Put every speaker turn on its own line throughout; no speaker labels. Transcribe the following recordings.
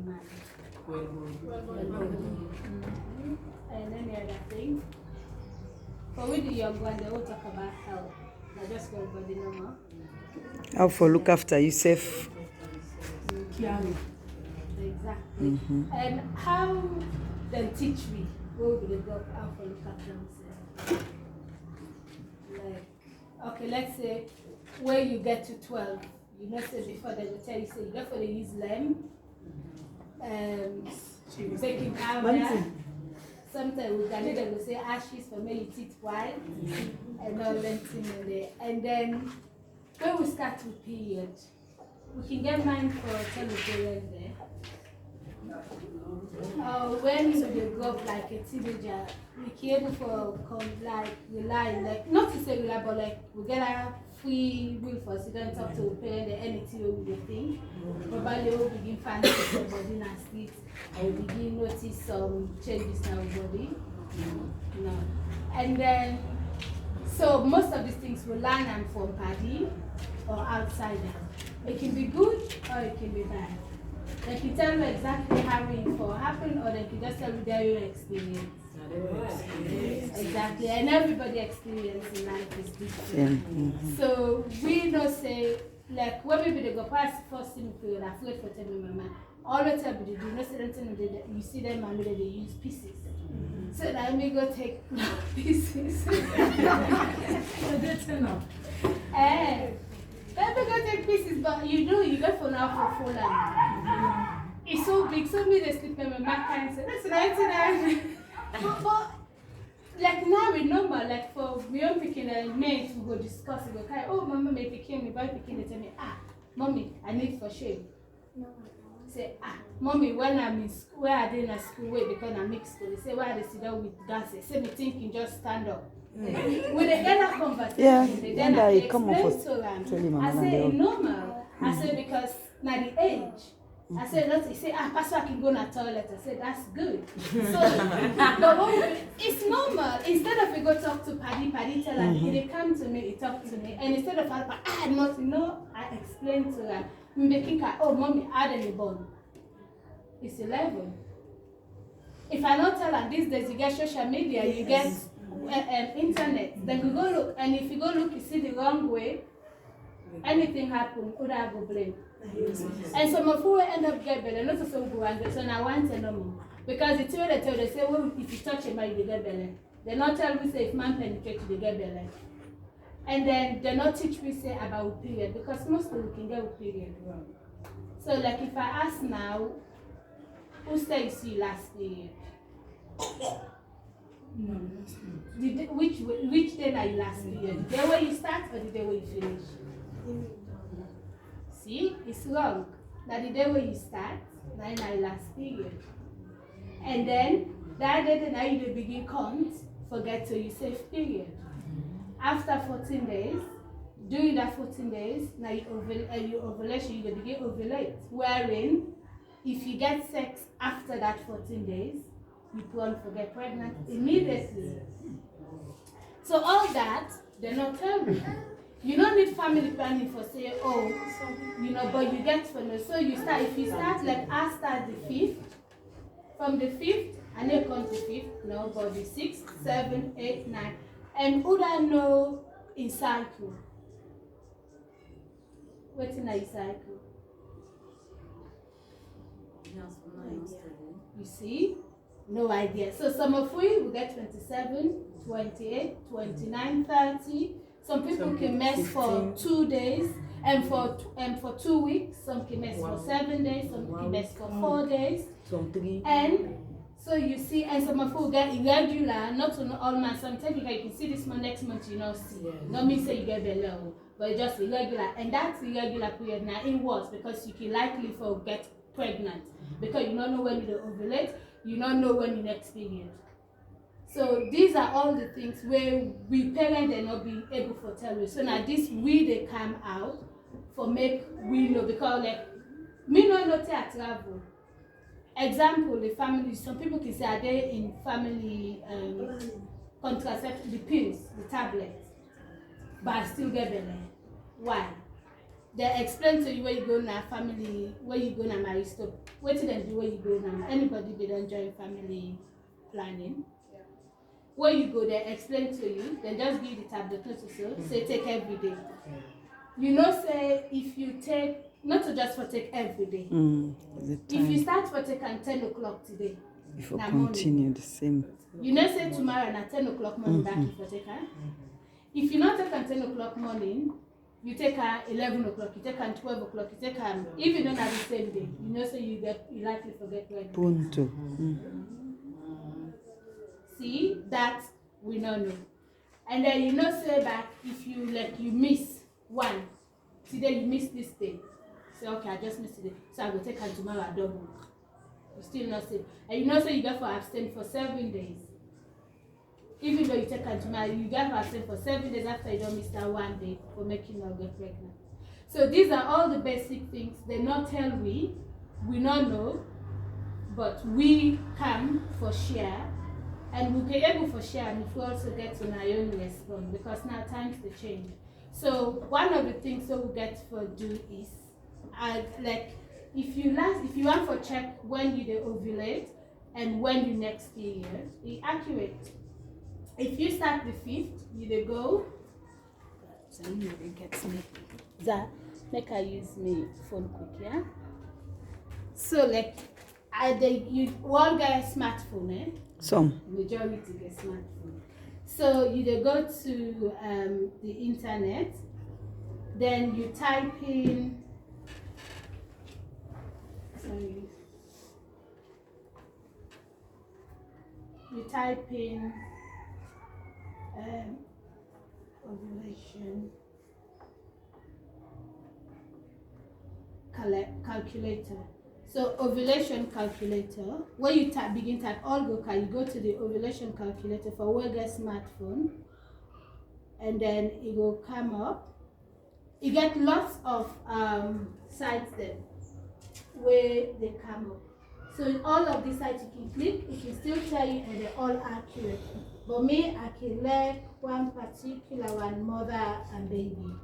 man. And any other thing. But with the young one, they will talk about health. They just go body normal.
How for look after yourself.
Exactly. And how they teach me where we go how for look after themselves. Like, okay, let's say when you get to 12, you know, say before they will tell you, say you go for the use lamb, baking powder. Sometimes we can they will say ashes for make your teeth white and all that thing in there. And then when we start with period, we can get mine for television there. When you grow up like a teenager, we can able for like rely, like not to say rely, but like we get a free will for students up to parent anything we will think. Probably we'll begin finding the body and sleep, and we begin notice some changes in our body. No. And then so most of these things we learn them from party or outside them. It can be good or it can be bad. They can tell you exactly how it happened, or they can just tell you their experience. Exactly, and everybody experience in life is different. So we don't say, like when we go past first thing period, afraid for telling my mama, all the time they do, not say you see them and they use pieces. So that we go take pieces. So they turn up. Let me go take pieces, but you go for now for full land. It's so big, so me they sleep in my back and say, that's right. But like now we normal, like for young picking and mates we go discuss, we go kind, oh mama may picking me, boy picking they tell me, mommy, I need for shame. Say, mommy, when I'm in school, where are they in a school way because I'm mixed school? They say, why are they sit down with dancers? Say me thinking just stand up. When they get that conversation, they then explain to them. I say normal. I say because now the age. I said, not. He said, Pastor, I can go in the toilet. I said, that's good. So, but it's normal. Instead of we go talk to Paddy tell her, they come to me, he talk to me. And instead of not, I explain to her, making her, oh, mommy, add any bone. It's 11. If I not tell her, these days you get social media, you get internet, then you go look. And if you go look, you see the wrong way, anything happen, could I go blame? And some of who end up get better, not so good, so now I want to know. Because it's what they tell, they say, well, if you touch a man, you get better. They not tell me, say, if man penetrates, you get better. And then they not teach me, say, about period, because most people can get a period wrong. So, like, if I ask now, who says you last period? Which day are you last period? The day where you start or the day where you finish? See, it's wrong. That the day when you start, now you last period. And then that day now you begin count, forget to you safe period. After 14 days, during that 14 days, now you ovulation, you begin ovulate. Wherein, if you get sex after that 14 days, you probably get pregnant immediately. So all that, they not tell you. You don't need family planning for say, but you get for no. So you start, if you start like I start the 5th, from the 5th, and then come to 5th, no, but the 6th, 7th, 8th, 9th. And who I know in cycle? What's in a cycle? You see? No idea. So some of we will get 27, 28, 29, 30. Some people can mess for 2 days, and for 2 weeks. Some can mess for 7 days. Some can mess for 4 days.
Some 3.
And so you see, and some people get irregular. Not on all months. Sometimes you can see this month, next month you not see. Not mean say you get below, but it's just irregular. And that's irregular period now. It works because you can likely for get pregnant because you don't know when you ovulate. You don't know when you next period. So these are all the things where we parents are not being able to tell you. So now this they come out for make we know because like me not know to travel. Example, the family. Some people can say are they in family contraceptive, the pills, the tablets, but I still get belly. Why? They explain to you where you go now family, where you go now marry stop. what did do when you go now? Anybody they don't join family planning. When you go there, explain to you, then just give the tablet to say take every day. You know, say if you take, not to just for take every day. If you start for take at 10 o'clock today,
if you continue morning, the same.
You know, say tomorrow at 10 o'clock morning back if you take her. If you not take at 10 o'clock morning, you take her 11 o'clock, you take her 12 o'clock, you take her, even on the same day, you know, so you likely forget when.
Punto.
See, that we don't know. And then you know, say back, if you you miss one, today you miss this day. Say, okay, I just missed today, so I will take her tomorrow at double. You still not safe. And you know, so you get for abstain for 7 days. Even though you take her tomorrow, you get for abstain for 7 days after you don't miss that 1 day for making her get pregnant. So these are all the basic things. They not tell we not know, but we come for share. And we'll be able for share, and if we also get to our own response, because now times they change. So one of the things that we get for do is, if you want for check when you ovulate and when you next period, it's accurate. If you start the 5th, you go. So you get me. That make I use me phone quick, yeah. So you all get a smartphone, eh?
Some.
Majority get smartphone. So you go to the internet, then you type in. Sorry. You type in ovulation calculator. So ovulation calculator, when you begin type all you go to the ovulation calculator for Wega smartphone, and then it will come up. You get lots of sites there where they come up. So in all of these sites you can click, it can still tell you and they're all accurate. But me, I can like one particular one, mother and baby.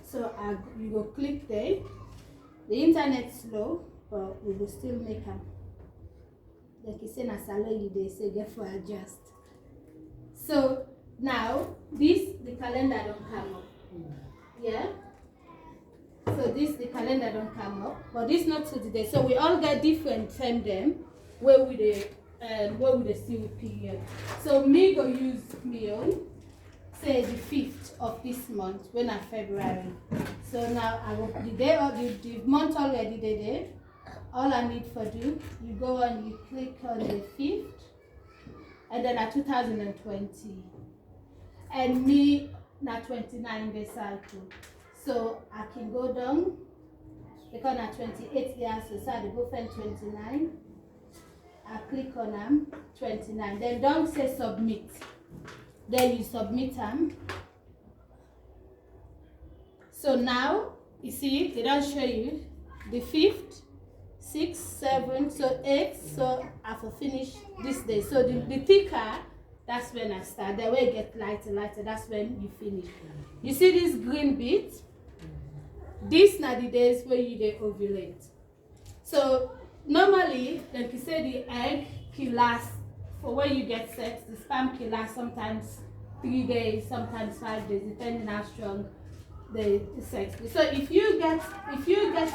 So you go click there. The internet's slow, but we will still make them. Like you say, na salary they say get for adjust. So now the calendar don't come up. Yeah. So the calendar don't come up, but this not to today. So we all get different time them where we the still period. So me go use me own. Say the 5th of this month, when I February. So now I will the day of the month already there. All I need for do, you go and you click on the 5th, and then at 2020, and me na 29 day cycle. So I can go down because na 28 years, so I go find 29. I click on them 29. Then don't say submit. Then you submit them. So now, you see, they don't show you the 5th, 6th, 7th, so 8th, so I will finish this day. So the thicker, that's when I start. The way it gets lighter, that's when you finish. You see this green bit? These are the days where you ovulate. So normally, like you say, the egg can last. For when you get sex, the sperm can last sometimes 3 days, sometimes 5 days, depending how strong the sex is. So if you get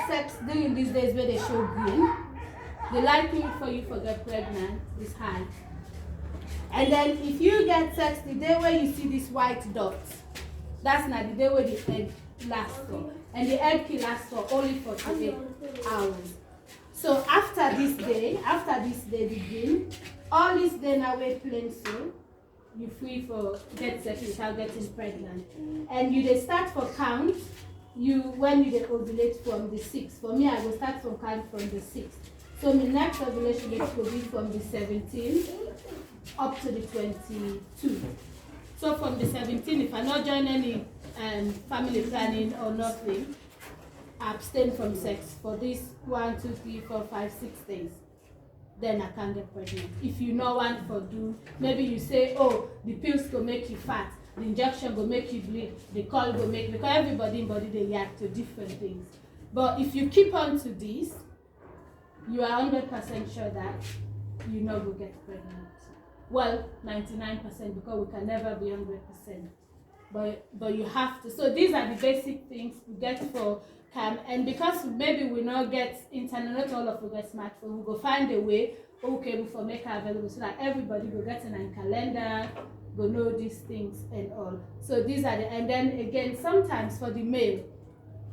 sex during these days where they show green, the likelihood for you to get pregnant is high. And then if you get sex the day where you see this white dot, that's not the day where the egg lasts for. And the egg can last for only 48 hours. So after this day begin, all this day now we're playing so you're free for get sex without getting pregnant. And you they start for count when you ovulate from the 6th. For me, I will start from count from the 6th. So my next ovulation date will be from the 17th up to the 22. So from the 17th, if I not join any family planning or nothing, I abstain from sex for this 1, 2, 3, 4, 5, 6 days. Then I can get pregnant. If you know want for do, maybe you say, oh, the pills will make you fat, the injection will make you bleed, the coil will make, because everybody in body they react to different things. But if you keep on to this, you are 100% sure that you know will get pregnant. Well, 99% because we can never be 100%. But you have to. So these are the basic things we get for CAM. And because maybe we not get internet, not all of us get smartphone, we go find a way, okay, we for make it available so that everybody will get in a calendar, go know these things and all. So these are the, and then again, sometimes for the male,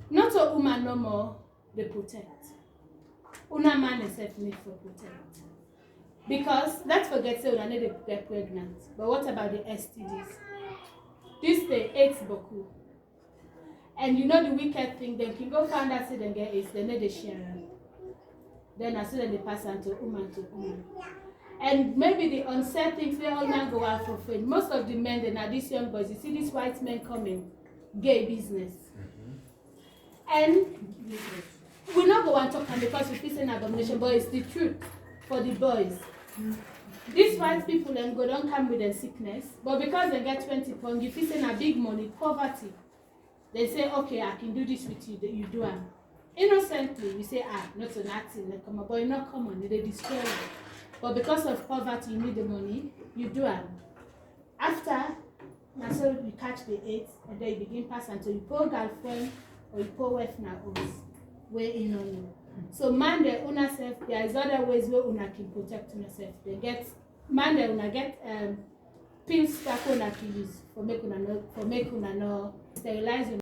not a woman no more, they protect. Una man is need for protect. Because let's forget say we need to get pregnant. But what about the STDs? This they AIDS boku. And you know the wicked thing, they can go find out say they get AIDS, they need to share. Then as soon as they pass on to woman. And maybe the unsaid things they all man go out for free. Most of the men, then are these young boys, you see these white men coming, gay business. And we not go and talk and because we feel an abomination, but it's the truth for the boys. These white people and go don't come with a sickness, but because they get 20 pounds, you feel saying a big money, poverty. They say, okay, I can do this with you, you do it. Innocently, we say, not so nothing, like come on, but you not come on, they destroy you. But because of poverty, you need the money, you do it. After, now so you catch the AIDS, and then you begin pass until you poor girlfriend or you poor wife now where in on you. So man they own self, there is other ways where una can protect yourself. They get man they una get pills that una can use for make una no sterilize